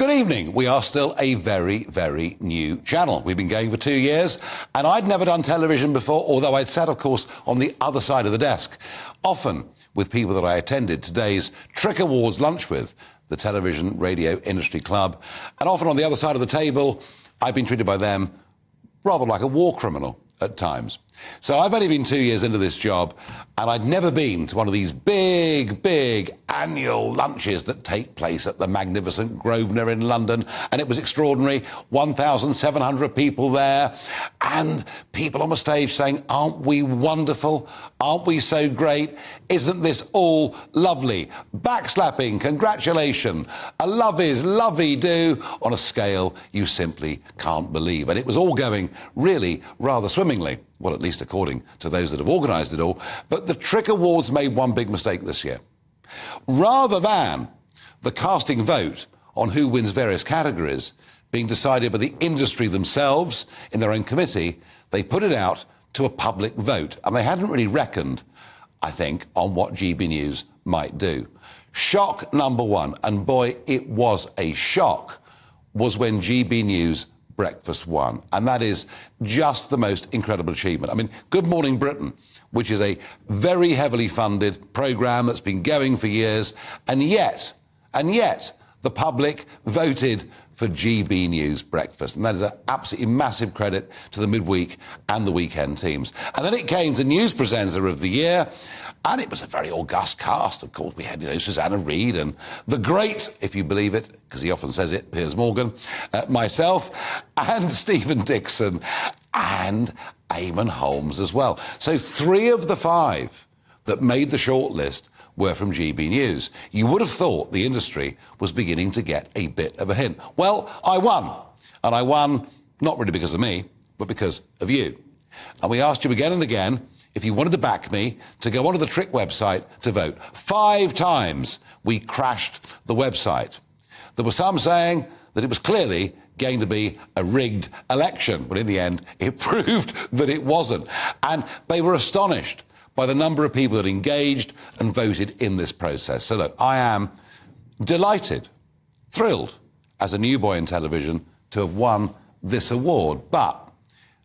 Good evening. We are still a very, very new channel. We've been going for 2 years, and I'd never done television before, although I'd sat, of course, on the other side of the desk, often with people that I attended today's TRIC Awards lunch with, the Television Radio Industry Club, and often on the other side of the table, I've been treated by them rather like a war criminal at times. So I've only been 2 years into this job, and I'd never been to one of these big annual lunches that take place at the magnificent Grosvenor in London, and it was extraordinary. 1,700 people there, and people on the stage saying, "Aren't we wonderful? Aren't we so great? Isn't this all lovely?" Backslapping, congratulations, a lovey-do on a scale you simply can't believe. And it was all going really rather swimmingly. Well, at least according to those that have organised it all. But the TRIC Awards made one big mistake this year. Rather than the casting vote on who wins various categories being decided by the industry themselves in their own committee, they put it out to a public vote. And they hadn't really reckoned, I think, on what GB News might do. Shock number one, and boy, it was a shock, was when GB News Breakfast won, and that is just the most incredible achievement. I mean, Good Morning Britain, which is a very heavily funded programme that's been going for years, and yet, the public voted for GB News Breakfast, and that is an absolutely massive credit to the midweek and the weekend teams. And then it came to News Presenter of the Year, and it was a very august cast. Of course, we had, Susanna Reid and the great, if you believe it, because he often says it, Piers Morgan, myself, and Stephen Dixon, and Eamon Holmes as well. So 3 of the 5 that made the shortlist were from GB News. You would have thought the industry was beginning to get a bit of a hint. Well, I won. And I won not really because of me, but because of you. And we asked you again and again if you wanted to back me to go onto the TRIC website to vote. 5 times we crashed the website. There were some saying that it was clearly going to be a rigged election, but in the end, it proved that it wasn't. And they were astonished by the number of people that engaged and voted in this process. So look, I am delighted, thrilled, as a new boy in television to have won this award. But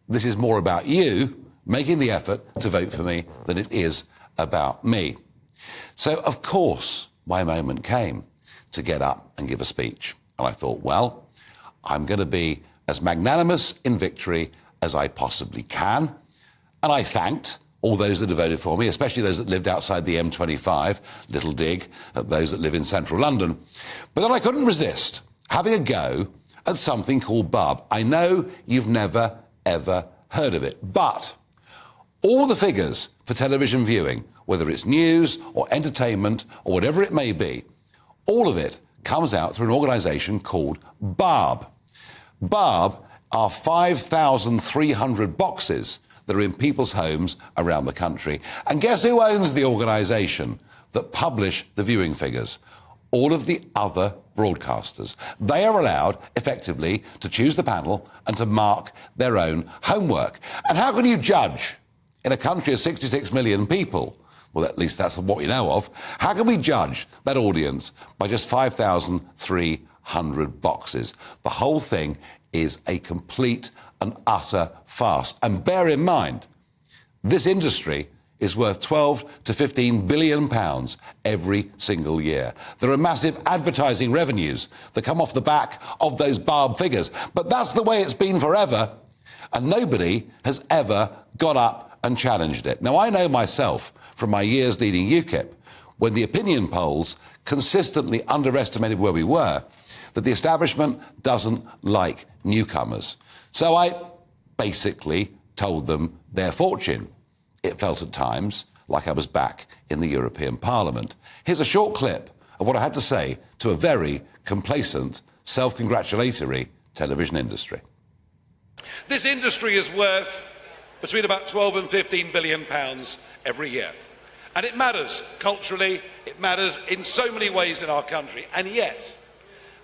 this is more about you making the effort to vote for me than it is about me. So, of course, my moment came to get up and give a speech. And I thought, well, I'm going to be as magnanimous in victory as I possibly can. And I thanked all those that have voted for me, especially those that lived outside the M25, little dig at those that live in central London. But then I couldn't resist having a go at something called Bub. I know you've never, ever heard of it, but all the figures for television viewing, whether it's news or entertainment or whatever it may be, all of it comes out through an organisation called BARB. BARB are 5,300 boxes that are in people's homes around the country. And guess who owns the organisation that publish the viewing figures? All of the other broadcasters. They are allowed, effectively, to choose the panel and to mark their own homework. And how can you judge in a country of 66 million people? Well, at least that's what we know of. How can we judge that audience by just 5,300 boxes? The whole thing is a complete and utter farce. And bear in mind, this industry is worth 12 to 15 billion pounds every single year. There are massive advertising revenues that come off the back of those BARB figures. But that's the way it's been forever, and nobody has ever got up and challenged it. Now, I know myself from my years leading UKIP, when the opinion polls consistently underestimated where we were, that the establishment doesn't like newcomers. So I basically told them their fortune. It felt at times like I was back in the European Parliament. Here's a short clip of what I had to say to a very complacent, self-congratulatory television industry. This industry is worth between about 12 and 15 billion pounds every year. And it matters culturally, it matters in so many ways in our country. And yet,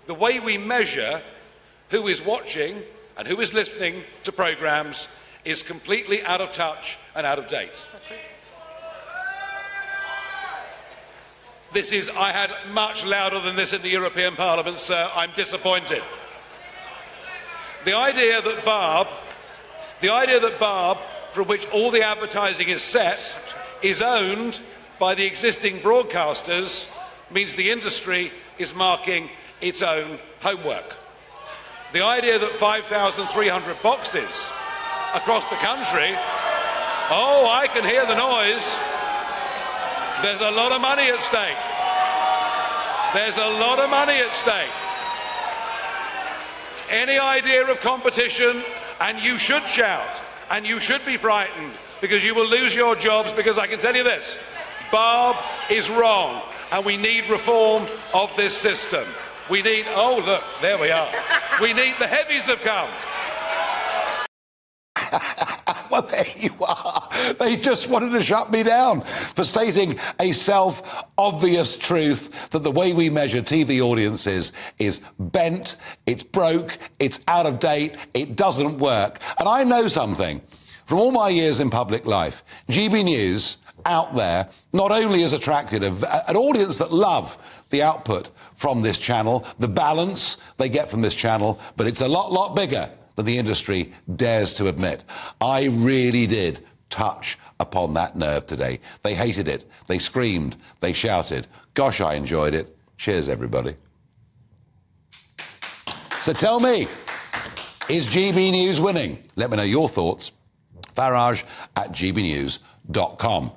the way we measure who is watching and who is listening to programmes is completely out of touch and out of date. I had much louder than this in the European Parliament, sir. I'm disappointed. The idea that Barb, from which all the advertising is set, is owned by the existing broadcasters means the industry is marking its own homework. The idea that 5,300 boxes across the country, oh, I can hear the noise. There's a lot of money at stake. There's a lot of money at stake. Any idea of competition, and you should shout, and you should be frightened, because you will lose your jobs, because I can tell you this, Barb is wrong, and we need reform of this system. We need, oh look, there we are. We need, the heavies have come. Well, there you are. They just wanted to shut me down for stating a self-obvious truth that the way we measure TV audiences is bent, it's broke, it's out of date, it doesn't work. And I know something. From all my years in public life, GB News out there not only has attracted an audience that love the output from this channel, the balance they get from this channel, but it's a lot bigger than the industry dares to admit. I really did touch upon that nerve today. They hated it. They screamed. They shouted. Gosh, I enjoyed it. Cheers, everybody. So tell me, is GB News winning? Let me know your thoughts. Farage@gbnews.com.